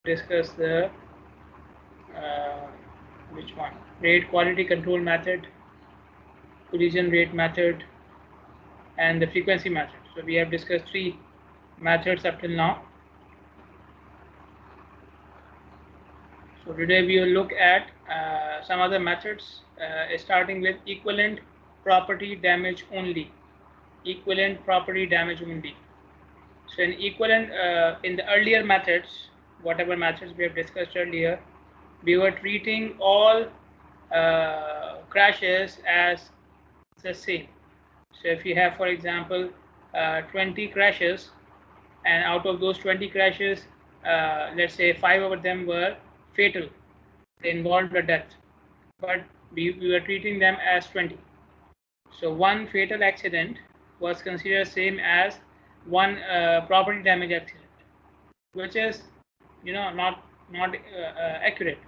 discuss the which one? Rate quality control method, collision rate method, and the frequency method. So we have discussed three methods up till now. So today we will look at some other methods, starting with equivalent property damage only. Equivalent property damage only. So in equivalent, in the earlier methods, whatever methods we have discussed earlier, we were treating all crashes as the same. So if you have, for example, 20 crashes, and out of those 20 crashes, let's say 5 of them were fatal, they involved a death, but we were treating them as 20. So one fatal accident was considered same as one property damage accident, which is not accurate.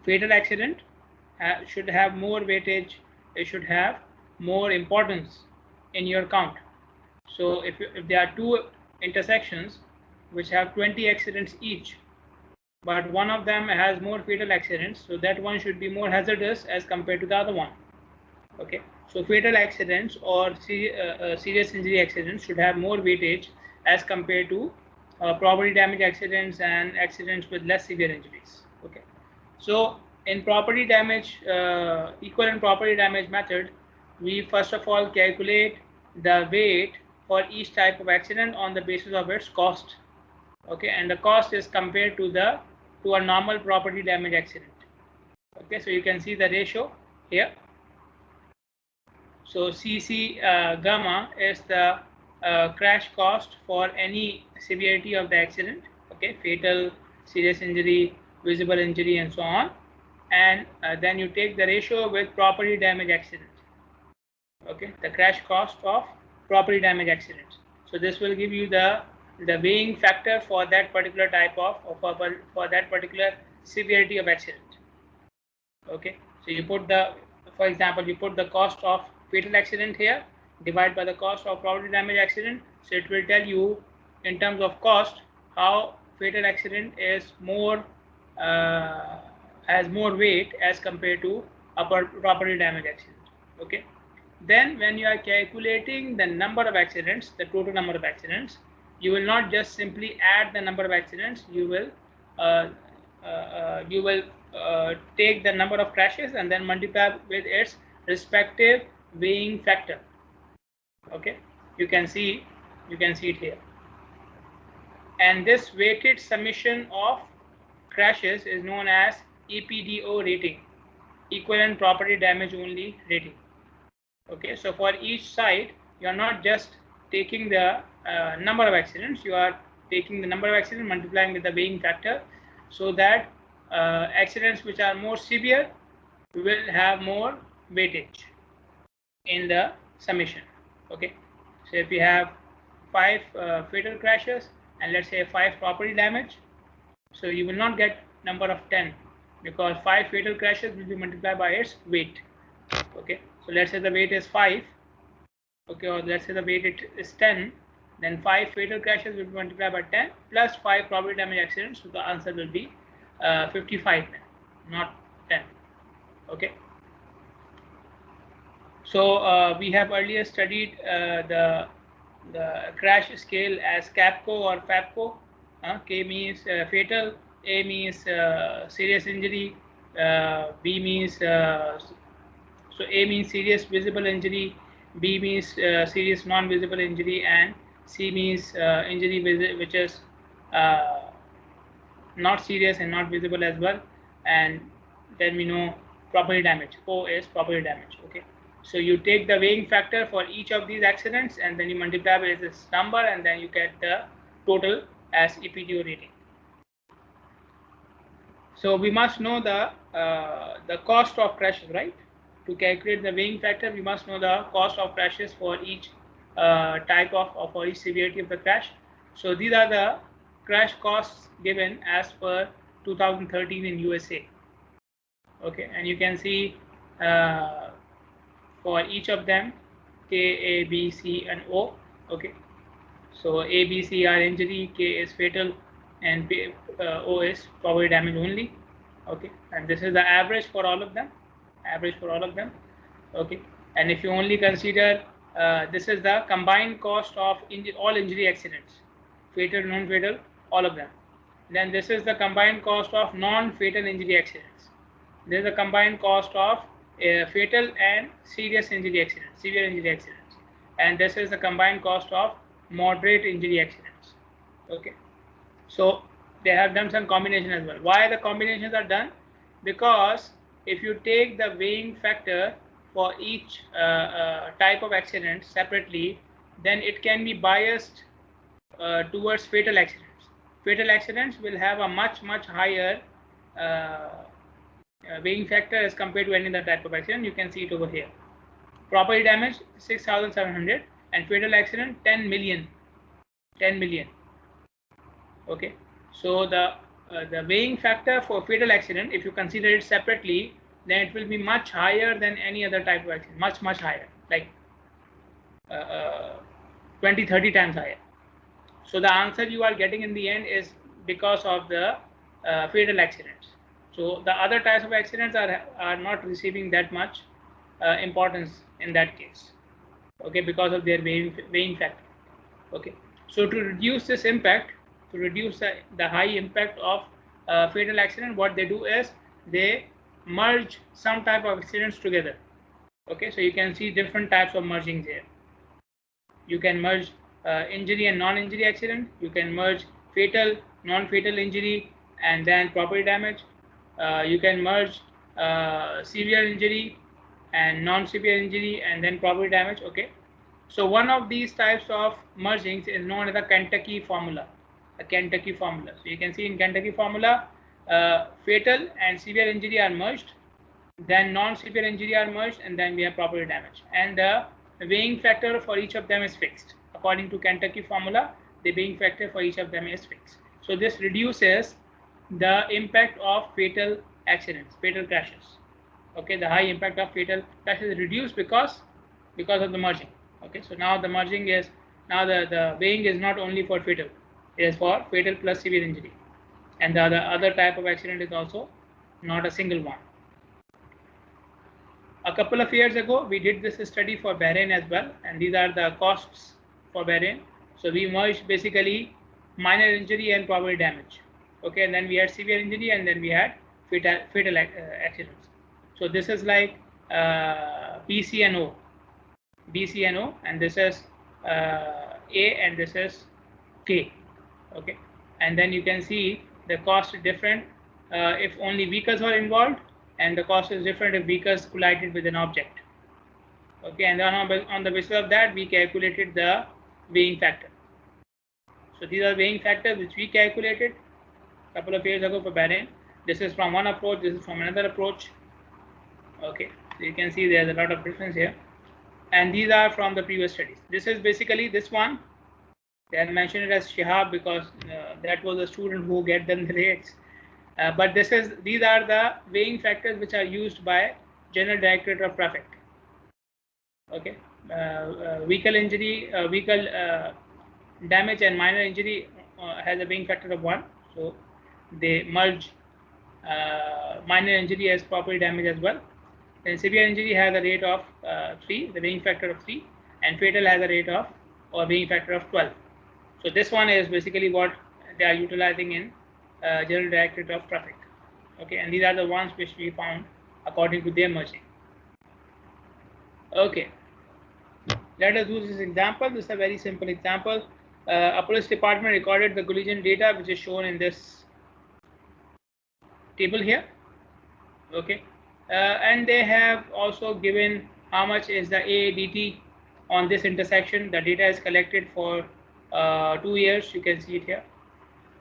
Fatal accident should have more weightage, it should have more importance in your count. So if there are two intersections which have 20 accidents each, but one of them has more fatal accidents, so that one should be more hazardous as compared to the other one. Okay, so fatal accidents or serious injury accidents should have more weightage as compared to property damage accidents and accidents with less severe injuries. Okay, so in property damage, equivalent property damage method, we first of all calculate the weight for each type of accident on the basis of its cost. Okay, and the cost is compared to a normal property damage accident. Okay, so you can see the ratio here. So CC gamma is the crash cost for any severity of the accident. Okay, fatal, serious injury, visible injury, and so on. And then you take the ratio with property damage accident. Okay, the crash cost of property damage accidents. So this will give you the weighing factor for that particular type of for that particular severity of accident. Okay, so you put the, for example, you put the cost of fatal accident here, divide by the cost of property damage accident. So it will tell you in terms of cost how fatal accident is more has more weight as compared to a property damage accident. Okay, then when you are calculating the number of accidents, the total number of accidents, you will not just simply add the number of accidents. You will take the number of crashes and then multiply with its respective weighing factor. Okay, you can see it here. And this weighted summation of crashes is known as EPDO rating, equivalent property damage only rating. Okay, so for each side, you are not just taking the number of accidents, you are taking the number of accidents multiplying with the weighing factor, so that accidents which are more severe will have more weightage in the summation. Okay, so if you have 5 fatal crashes and let's say 5 property damage, so you will not get number of 10, because 5 fatal crashes will be multiplied by its weight. Okay, so let's say the weight is 5. Okay, or let's say the weight is 10, then 5 fatal crashes will be multiplied by 10 plus 5 property damage accidents, so the answer will be 55, not 10. Okay, so we have earlier studied the crash scale as CAPCO or FAPCO. K means fatal, A means serious injury, B means so A means serious visible injury, B means serious non-visible injury, and C means injury which is not serious and not visible as well. And then we know property damage. O is property damage. Okay, so you take the weighing factor for each of these accidents and then you multiply with this number and then you get the total as EPDO rating. So we must know the cost of crashes, right? To calculate the weighing factor, we must know the cost of crashes for each type of for each severity of the crash. So these are the crash costs given as per 2013 in USA. Okay, and you can see for each of them K, A, B, C, and O. Okay, so A, B, C are injury, K is fatal, and O is property damage only. Okay, and this is the average for all of them. Okay, and if you only consider this is the combined cost of all injury accidents, fatal, non-fatal, all of them. Then this is the combined cost of non-fatal injury accidents. This is the combined cost of fatal and serious injury accidents, severe injury accidents, and this is the combined cost of moderate injury accidents. Okay, so they have done some combination as well. Why the combinations are done? Because if you take the weighing factor for each type of accident separately, then it can be biased towards fatal accidents. Fatal accidents will have a much higher weighing factor as compared to any other type of accident. You can see it over here. Property damage 6,700 and fatal accident 10 million. Okay, so the weighing factor for fatal accident, if you consider it separately, then it will be much higher than any other type of accident, much higher, like 20-30 times higher. So the answer you are getting in the end is because of the fatal accidents. So the other types of accidents are not receiving that much importance in that case. Okay, because of their weighing factor. Okay, so to reduce this impact, to reduce the high impact of fatal accident, what they do is they merge some type of accidents together. Okay, so you can see different types of merging here. You can merge injury and non-injury accident. You can merge fatal, non-fatal injury, and then property damage. You can merge severe injury and non-severe injury, and then property damage. Okay, so one of these types of mergings is known as the Kentucky formula. The Kentucky formula. So you can see in Kentucky formula, fatal and severe injury are merged, then non-severe injury are merged, and then we have property damage. And the weighing factor for each of them is fixed. According to Kentucky formula, the weighing factor for each of them is fixed. So this reduces the impact of fatal accidents, fatal crashes. Okay, the high impact of fatal crashes is reduced because of the merging. Okay, so now the merging is, now the weighing is not only for fatal, it is for fatal plus severe injury, and the other type of accident is also not a single one. A couple of years ago, we did this study for Bahrain as well, and these are the costs for Bahrain. So we merged basically minor injury and property damage. Okay, and then we had severe injury, and then we had fatal accidents. So this is like BCNO, and this is A, and this is K. Okay, and then you can see the cost is different if only vehicles are involved, and the cost is different if vehicles collided with an object. Okay, and then on the basis of that, we calculated the weighing factor. So these are weighing factors which we calculated a couple of years ago for Bahrain. This is from one approach, this is from another approach. Okay, so you can see there's a lot of difference here, and these are from the previous studies. This is basically this one. They have mentioned it as Shihab because that was a student who get them the rates. But these are the weighing factors which are used by General Directorate of Traffic. Okay, vehicle injury, vehicle damage and minor injury has a weighing factor of 1. So they merge minor injury as property damage as well. Then severe injury has a rate of 3, the weighing factor of 3, and fatal has a rate of or weighing factor of 12. So this one is basically what they are utilizing in General Directorate of Traffic. Okay, and these are the ones which we found according to their merging. Okay, let us do this example. This is a very simple example. A police department recorded the collision data which is shown in this table here. Okay, and they have also given how much is the AADT on this intersection. The data is collected for 2 years. You can see it here,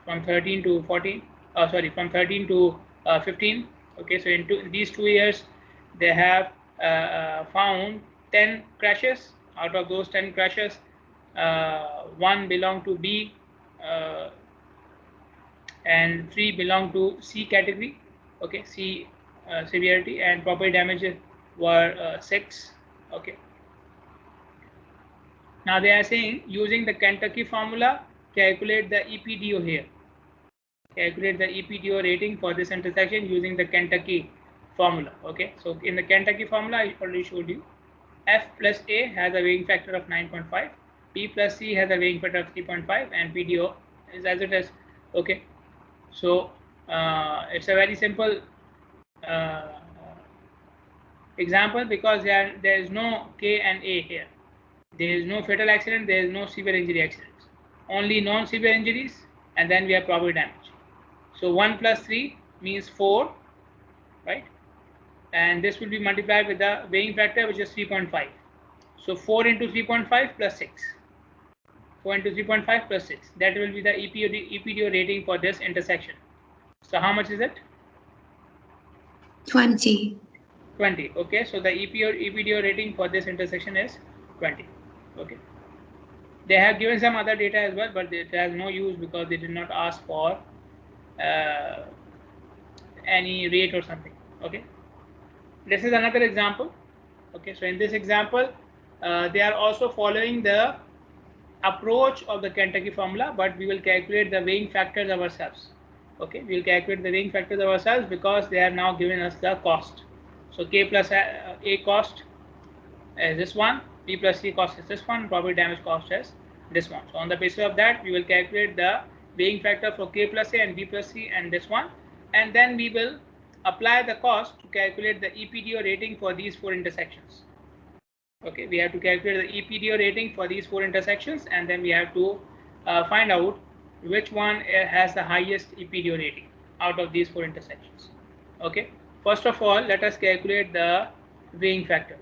from 13 to 14. From 13 to 15. Okay, so in these 2 years, they have found 10 crashes. Out of those 10 crashes, 1 belong to B, and 3 belong to C category. Okay, C severity, and property damages were 6. Okay. Now they are saying using the Kentucky formula, calculate the EPDO here. calculate the EPDO rating for this intersection using the Kentucky formula. Okay, so in the Kentucky formula, I already showed you F plus A has a weighing factor of 9.5, P plus C has a weighing factor of 3.5, and PDO is as it is. Okay, so it's a very simple uh, example because there is no K and A here. There is no fatal accident, there is no severe injury accidents. Only non-severe injuries, and then we have property damage. So 1 plus 3 means 4, right? And this will be multiplied with the weighing factor, which is 3.5. So 4 into 3.5 plus 6. 4 into 3.5 plus 6. That will be the EPDO rating for this intersection. So how much is it? 20. 20. Okay, so the EPDO rating for this intersection is 20. Okay. They have given some other data as well, but it has no use because they did not ask for any rate or something. Okay. This is another example. Okay, so in this example, they are also following the approach of the Kentucky formula, but we will calculate the weighing factors ourselves. Okay, we will calculate the weighing factors ourselves because they have now given us the cost. So K plus A cost is this one, P plus C cost is this one, property damage cost is this one. So on the basis of that, we will calculate the weighing factor for K plus A and B plus C and this one, and then we will apply the cost to calculate the EPDO rating for these 4 intersections. Okay, we have to calculate the EPDO rating for these 4 intersections, and then we have to find out which one has the highest EPDO rating out of these 4 intersections. Okay, first of all, let us calculate the weighing factor.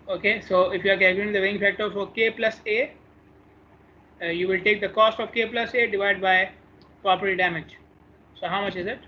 Okay, so if you are calculating the weighing factor for K plus A, you will take the cost of K plus A divided by property damage. So how much is it?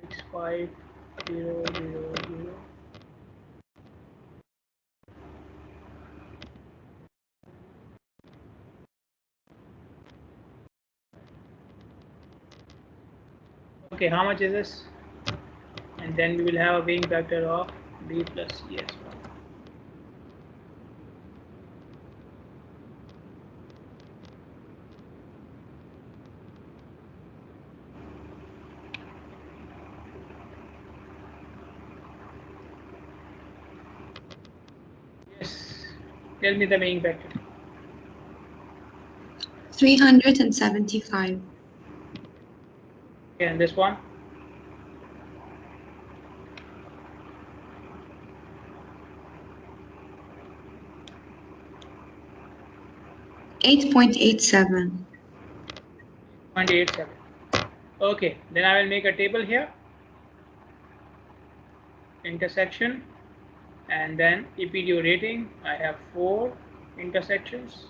Six five 0 0 0. Okay, how much is this? And then we will have a weighing factor of B plus C as well. Yes, tell me the weighing factor. 375. Okay, and this one? 8.87. 0.87. Okay, then I will make a table here. Intersection, and then EPDO rating. I have 4 intersections.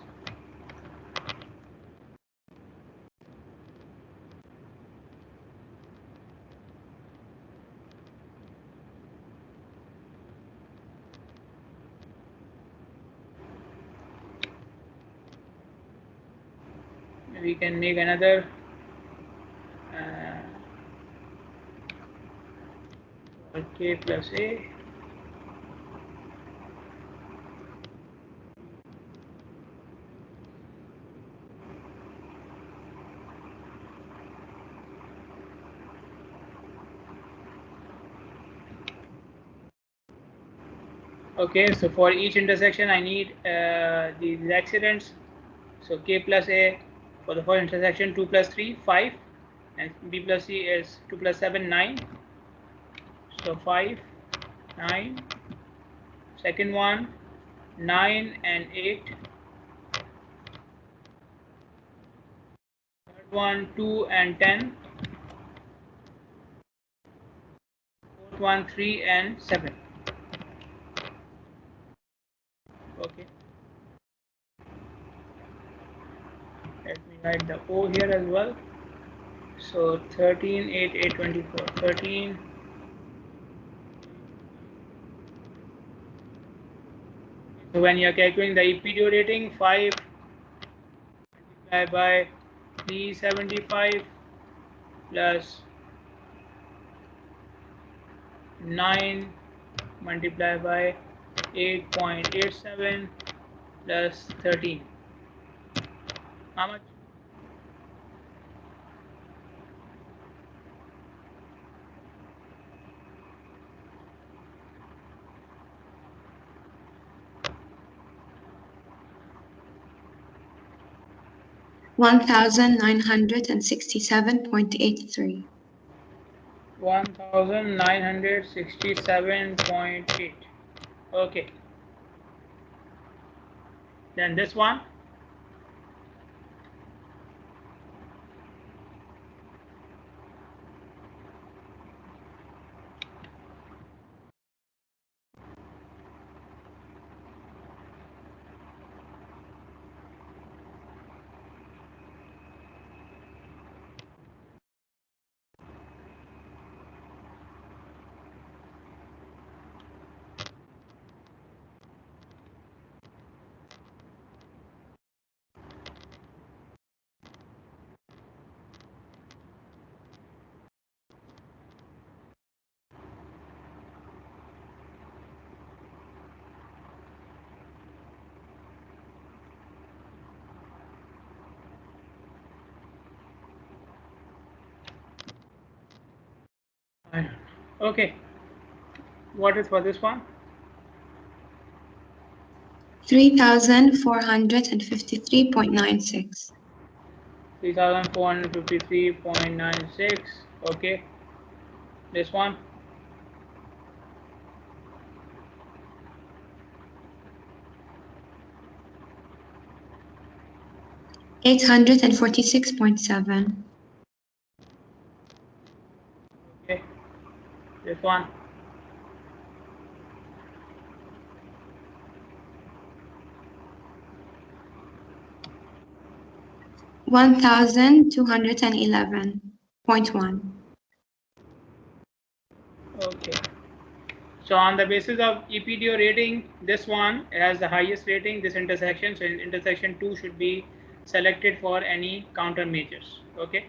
We can make another K plus A. Okay, so for each intersection I need these accidents. So K plus A for the first intersection 2 plus 3 5, and B plus C is 2 plus 7 9. So 5 9. Second one 9 and 8. Third one 2 and 10. 1, 3, and 7. Okay. Let me write the O here as well. So 13, 8, 8, 24. 13. So when you are calculating the EPDO rating, 5 multiplied by 375 plus 9 multiplied by 8.87 plus 13. How much? 1967.83. 1967.8. Okay. Then this one. Okay. What is for this one? 3,453.96. 3,453.96. Okay. This one. 846.7. Okay. This one. 1,211.1. Okay. So on the basis of EPDO rating, this one has the highest rating, this intersection. So intersection 2 should be selected for any countermeasures. Okay.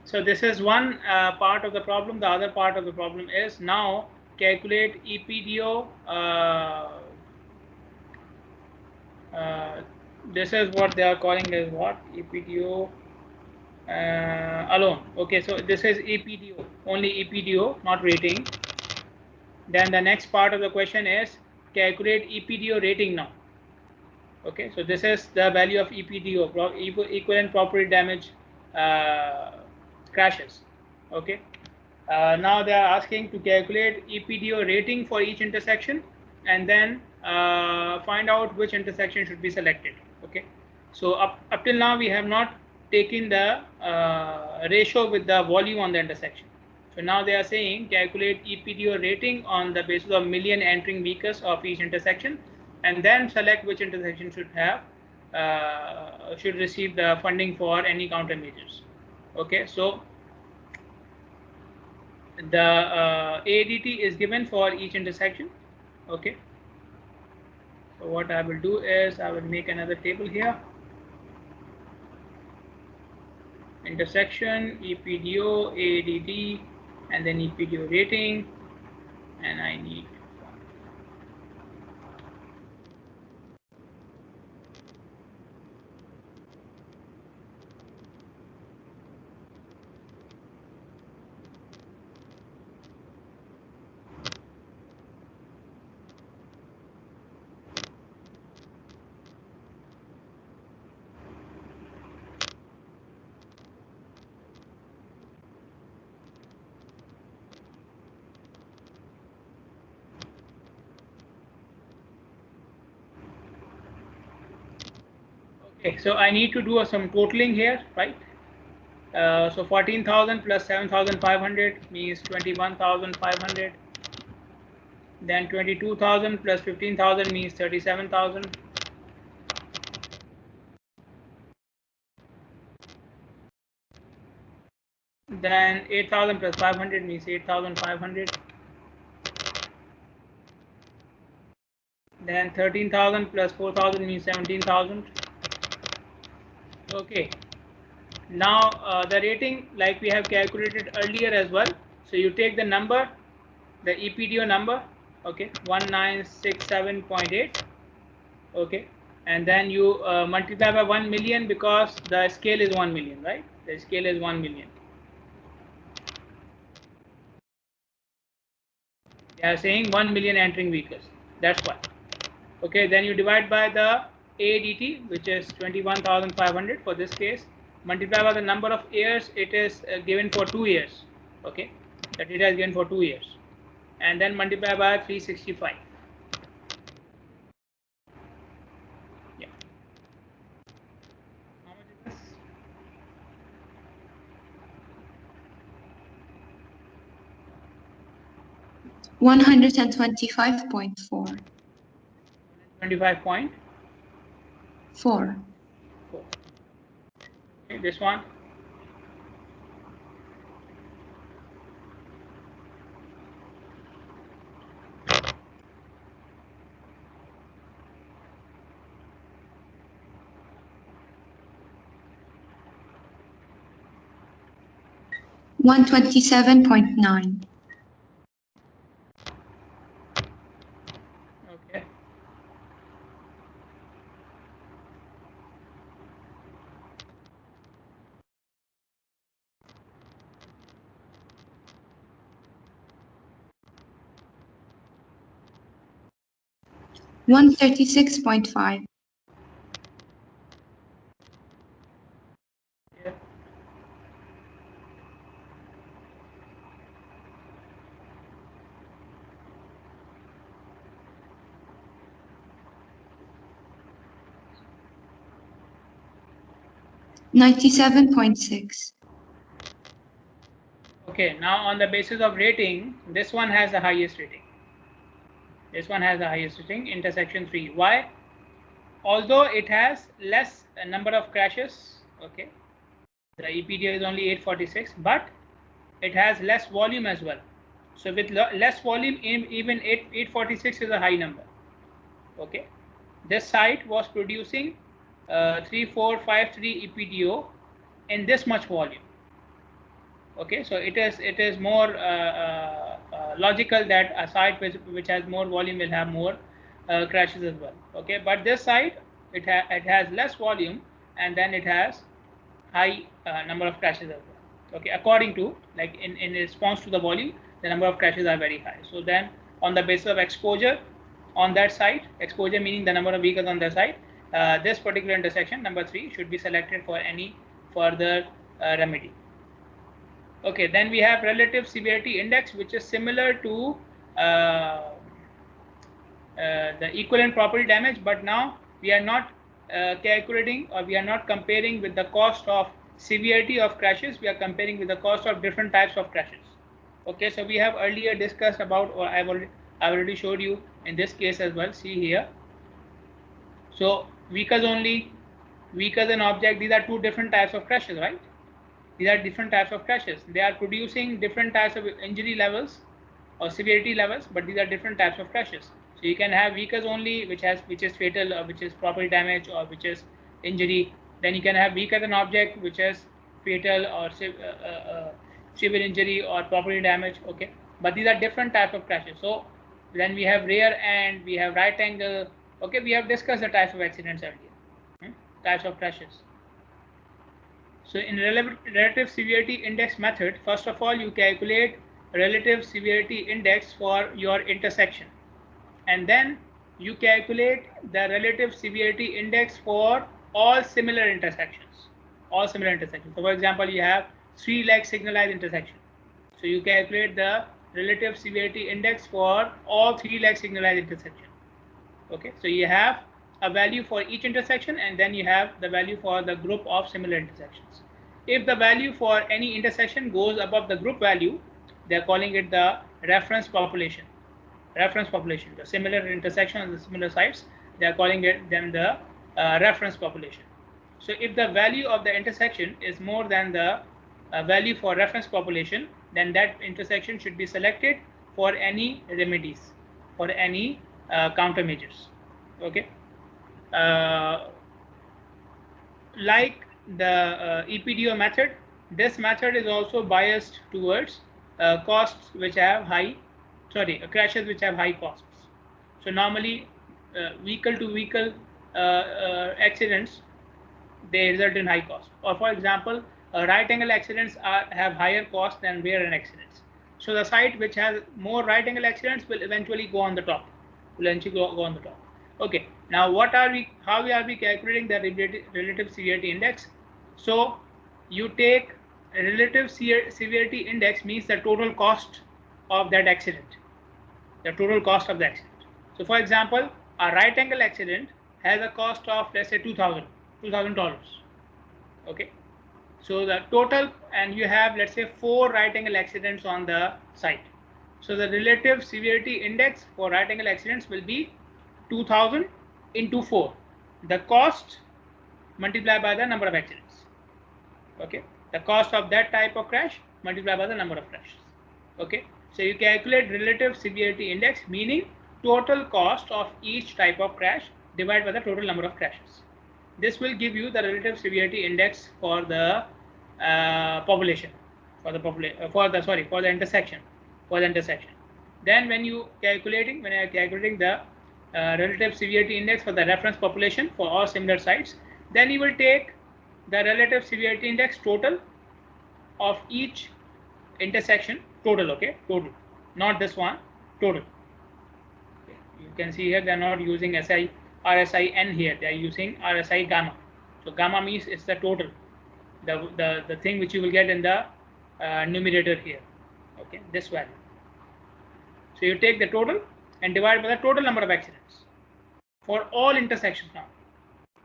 So this is one part of the problem. The other part of the problem is now calculate EPDO. This is what they are calling as what? EPDO alone. Okay, so this is EPDO, only EPDO, not rating. Then the next part of the question is calculate EPDO rating now. Okay, so this is the value of EPDO, equivalent property damage crashes. Okay, now they are asking to calculate EPDO rating for each intersection and then find out which intersection should be selected. Okay, so up till now we have not taken the ratio with the volume on the intersection. So now they are saying calculate EPDO rating on the basis of million entering vehicles of each intersection, and then select which intersection should have should receive the funding for any countermeasures. Okay, so the ADT is given for each intersection. Okay, so what I will do is I will make another table here. Intersection, EPDO, ADT, and then EPDO rating, and I need okay, so I need to do some totaling here, right? So 14,000 plus 7,500 means 21,500. Then 22,000 plus 15,000 means 37,000. Then 8,000 plus 500 means 8,500. Then 13,000 plus 4,000 means 17,000. Okay. Now the rating, like we have calculated earlier as well. So you take the number, the EPDO number, okay, 1967.8, okay, and then you multiply by 1 million because the scale is 1 million, right? The scale is 1 million. They are saying 1 million entering vehicles. That's why. Okay, then you divide by the ADT, which is 21,500 for this case. Multiply by the number of years it is given for 2 years. Okay, that it has given for 2 years, and then multiply by 365. Yeah. How much is this? $125.4. 25.4. 4. Okay, this one. $127.9. Okay. $136.5. Yeah. $97.6. Okay, now on the basis of rating, this one has the highest rating. This one has the highest rating, intersection 3. Why? Although it has less number of crashes, okay, the EPDO is only 846, but it has less volume as well. So with less volume, even 846 is a high number. Okay, this site was producing 3453 EPDO in this much volume. Okay, so it is more logical that a site which has more volume will have more crashes as well. Okay, but this site it has less volume, and then it has high number of crashes as well. Okay, according to, like, in response to the volume, the number of crashes are very high. So then on the basis of exposure on that site, exposure meaning the number of vehicles on the site, this particular intersection number 3 should be selected for any further remedy. Okay, then we have relative severity index, which is similar to the equivalent property damage, but now we are not calculating, or we are not comparing with the cost of severity of crashes. We are comparing with the cost of different types of crashes. Okay, so we have earlier discussed about, or I've already showed you in this case as well. See here. So vehicles only, vehicles and object, these are two different types of crashes, right? These are different types of crashes. They are producing different types of injury levels or severity levels, but these are different types of crashes. So you can have vehicles only, which is fatal, or which is property damage, or which is injury. Then you can have vehicles and object, which is fatal or severe injury or property damage. Okay, but these are different types of crashes. So then we have rear end, we have right angle. Okay, we have discussed the types of accidents earlier, types of crashes. So in relative severity index method, first of all, you calculate relative severity index for your intersection, and then you calculate the relative severity index for all similar intersections. All similar intersections. So for example, you have 3-leg signalized intersection. So you calculate the relative severity index for all 3-leg signalized intersection. Okay, so you have a value for each intersection, and then you have the value for the group of similar intersections. If the value for any intersection goes above the group value, they are calling it the reference population. reference population. The similar intersections, the similar sites, they are calling them the reference population. So if the value of the intersection is more than the value for reference population, then that intersection should be selected for any remedies, for any countermeasures. Okay. Like the EPDO method, this method is also biased towards costs which have crashes which have high costs. So normally vehicle to vehicle accidents, they result in high cost. Or for example, right angle accidents have higher cost than rear end accidents. So the site which has more right angle accidents will eventually go on the top. Okay. Now how are we calculating the relative severity index? So you take relative severity index means the total cost of that accident. The total cost of the accident. So for example, a right angle accident has a cost of, let's say, $2,000. Okay. So the total, and you have, let's say, 4 right angle accidents on the site. So the relative severity index for right angle accidents will be 2000 into 4. The cost multiplied by the number of accidents. Okay. The cost of that type of crash multiplied by the number of crashes. Okay. So you calculate relative severity index, meaning total cost of each type of crash divided by the total number of crashes. This will give you the relative severity index for the population, for the intersection. Then when you are calculating the relative severity index for the reference population for all similar sites, then you will take the relative severity index total of each intersection, total, not this one, total. You can see here they are not using RSI n here, they are using RSI gamma. So gamma means it's the total, the thing which you will get in the numerator here. Okay, this value. So you take the total and divide by the total number of accidents for all intersections. Now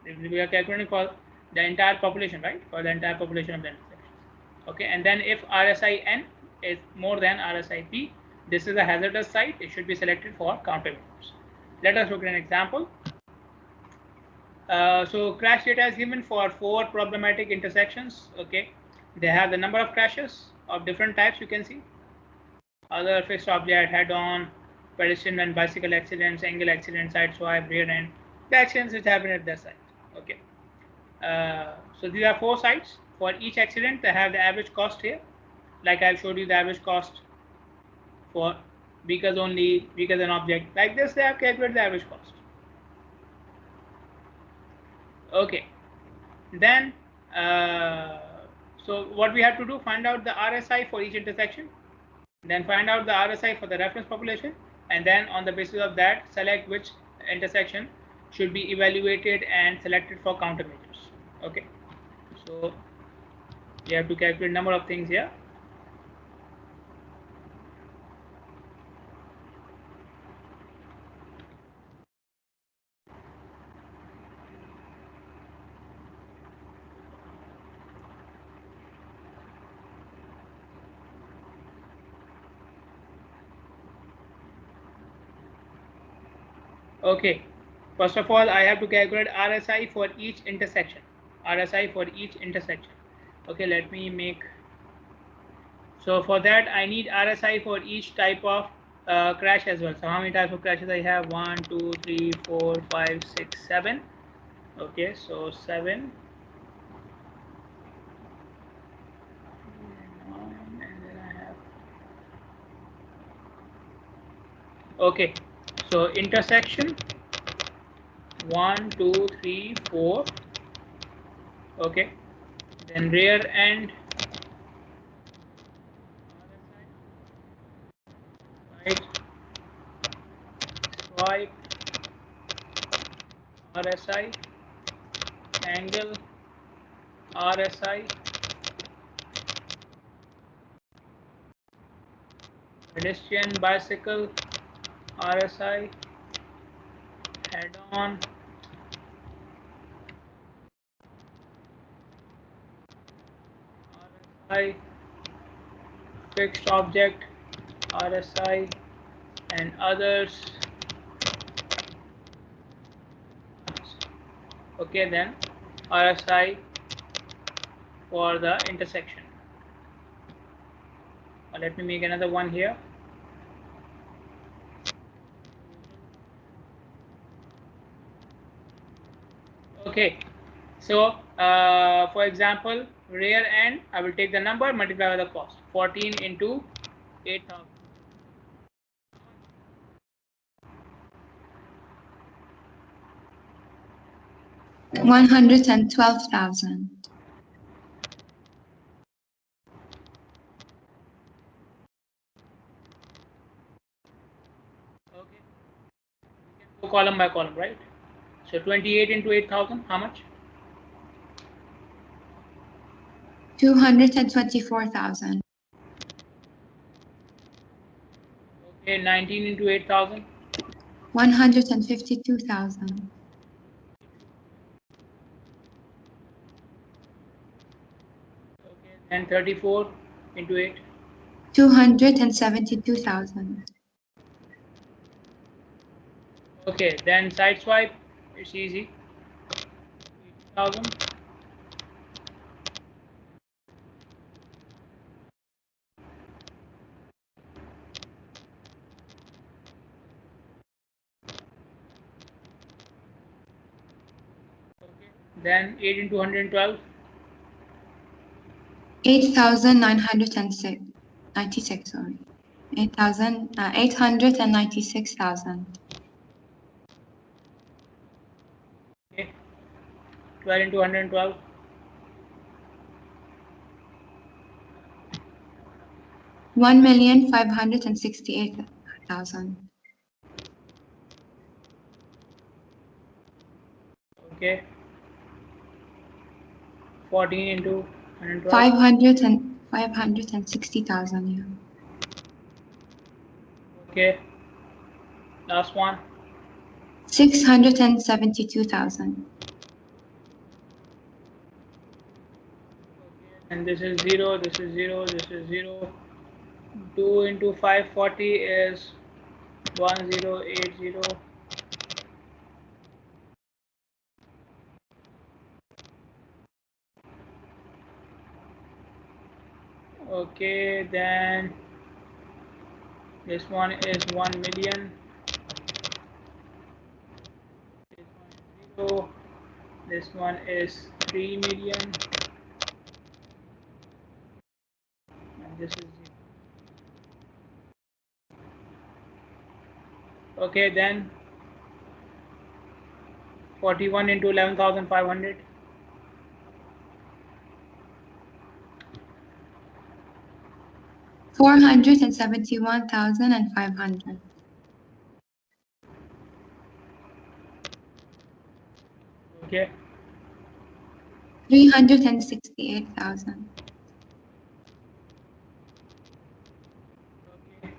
we are calculating for the entire population, right? For the entire population of the intersections. Okay, and then if RSI n is more than RSI p, this is a hazardous site. It should be selected for countermeasures. Let us look at an example. So crash data is given for 4 problematic intersections. Okay, they have the number of crashes of different types. You can see other fixed object, head-on, pedestrian and bicycle accidents, angle accidents, side swipe, rear end, the accidents which happen at that site. Okay. So these are 4 sites. For each accident, they have the average cost here. Like I've showed you the average cost for vehicles only, vehicles and object. Like this, they have calculated the average cost. Okay. Then, so what we have to do, find out the RSI for each intersection, then find out the RSI for the reference population, and then on the basis of that, select which intersection should be evaluated and selected for countermeasures. Okay. So you have to calculate number of things here. Okay, first of all, I have to calculate RSI for each intersection. Okay, let me make. So for that, I need RSI for each type of crash as well. So how many types of crashes I have? 1, 2, 3, 4, 5, 6, 7. Okay, so 7. And then I have. Okay, so intersection 1, 2, 3, 4. Okay, then rear end, right, swipe, RSI, angle, RSI, pedestrian, bicycle, RSI, head-on, RSI, fixed object, RSI, and others. Okay, then RSI for the intersection. Let me make another one here. Okay, so for example, rear end, I will take the number, multiply by the cost. 14 into 8,000. 112,000. Okay, we can go column by column, right? So 28 into 8,000, how much? 224,000. Okay, 19 into 8,000. 152,000. Okay, then 34 into 8. 272,000. Okay, then side swipe, it's easy. 80,000. Okay, then 8 into 112. 8,906. 96, sorry. 896,000. Okay, 12 into 112. 1,568,000. Okay, 14 into 112. 560,000, yeah. Okay, last one. 672,000. And this is 0, this is 0, this is 0. 2 into 540 is 1080. Okay, then this one is 1 million. This one is 0. This one is 3 million. And this is 0. Okay, then 41 into 11,500. 471,500. Okay. 368,000. Okay.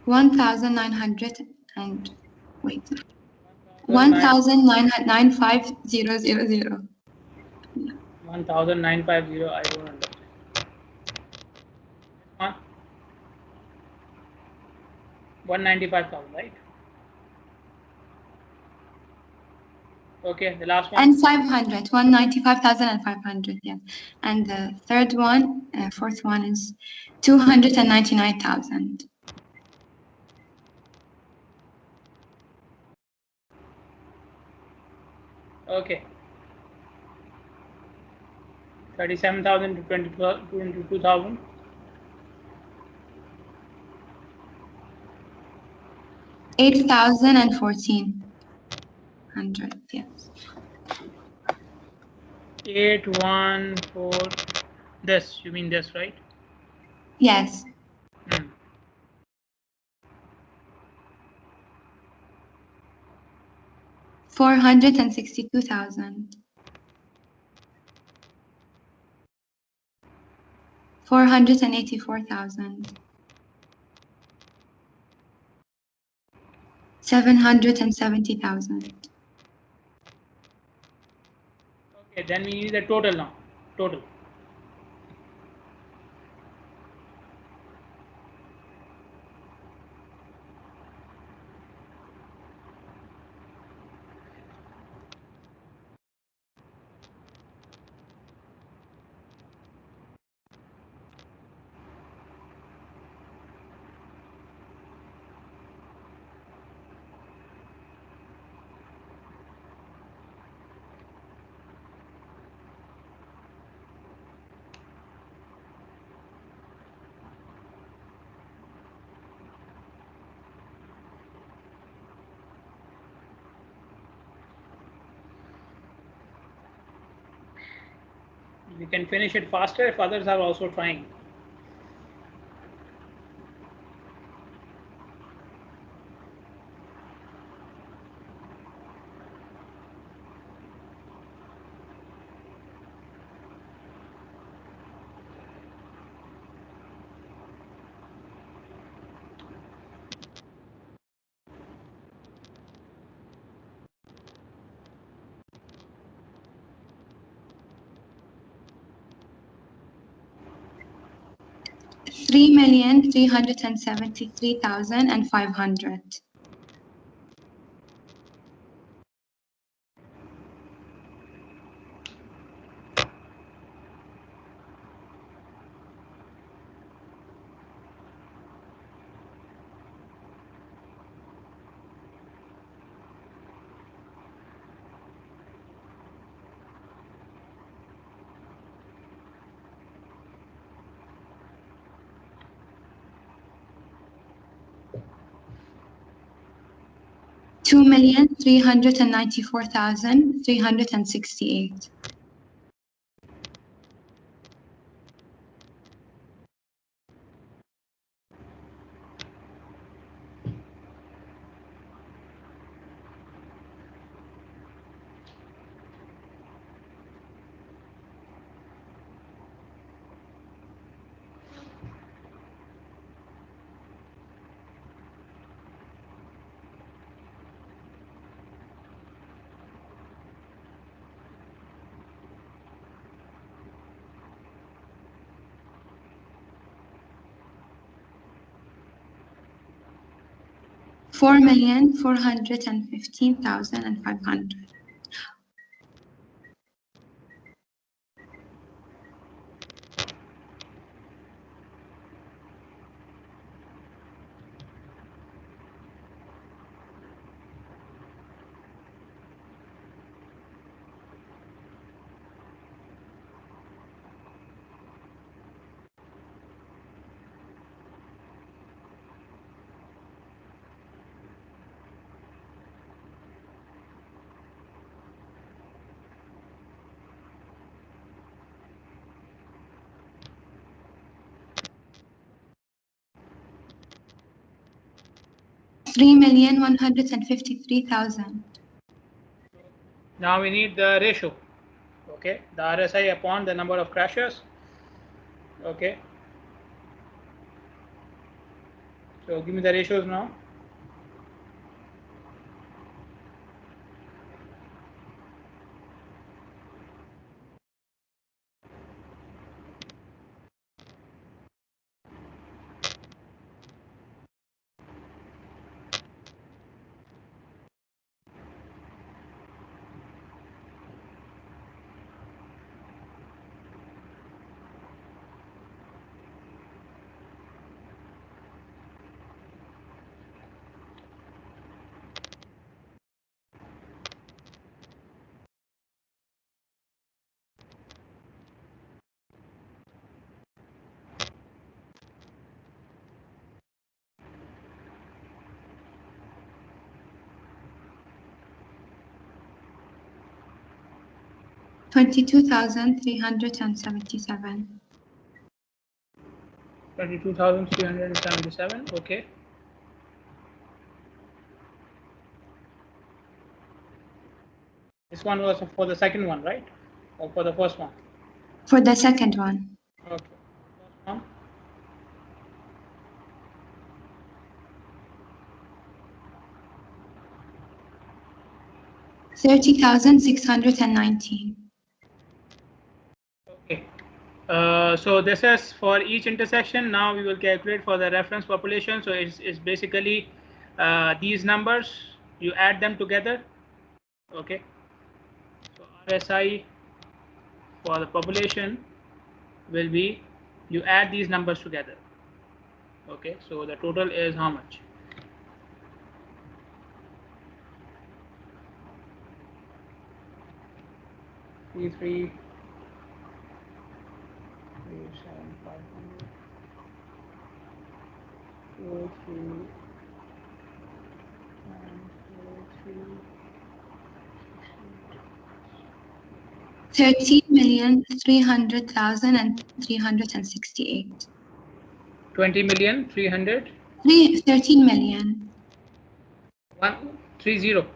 1,900 and wait. 1,950. 1,950,000. 1,950. I don't understand. Huh? 195,000, right? Okay, the last one. And 500, 195,500, yeah. And the third one, fourth one is 299,000. Okay. 37,000 to 22,000. 8,014. Yes. 814. This, you mean this, right? Yes. 462,000. 484,000. 770,000. Okay, then we need the total now. Total. We can finish it faster if others are also trying. $3,373,500. 2,394,368. 4,415,500. 3,153,000. Now we need the ratio. Okay, the RSI upon the number of crashes. Okay, so give me the ratios now. $22,377. 22,377. Okay. This one was for the second one, right? Or for the first one? For the second one. Okay. First one. $30,619. Okay. So this is for each intersection. Now we will calculate for the reference population. So it's basically these numbers. You add them together. Okay. So RSI for the population will be, you add these numbers together. Okay. So the total is how much? Three 7,500, 4,3, 9, 4,3, 13,300,368. 20 million 300. 13 million. 130.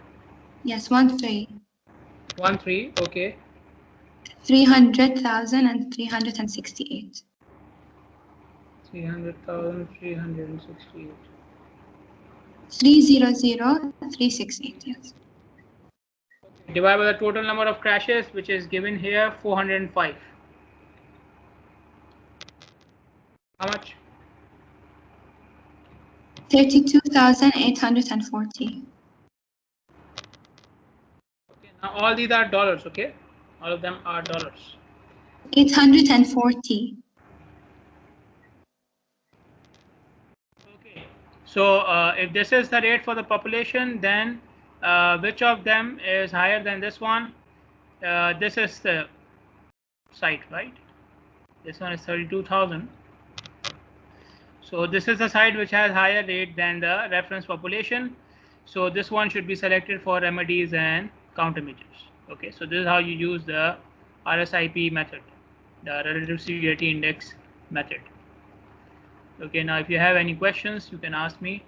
Yes, 13. 13. Okay. 300,368. 300,368. 300,368. Yes. Divide by the total number of crashes, which is given here, 405. How much? 32,840. Okay, now all these are dollars, okay? All of them are dollars. 840. Okay, so if this is the rate for the population, then which of them is higher than this one? This is the site, right? This one is 32,000. So this is the site which has higher rate than the reference population. So this one should be selected for remedies and countermeasures. Okay, so this is how you use the RSIP method, the relative severity index method. Okay, now if you have any questions, you can ask me.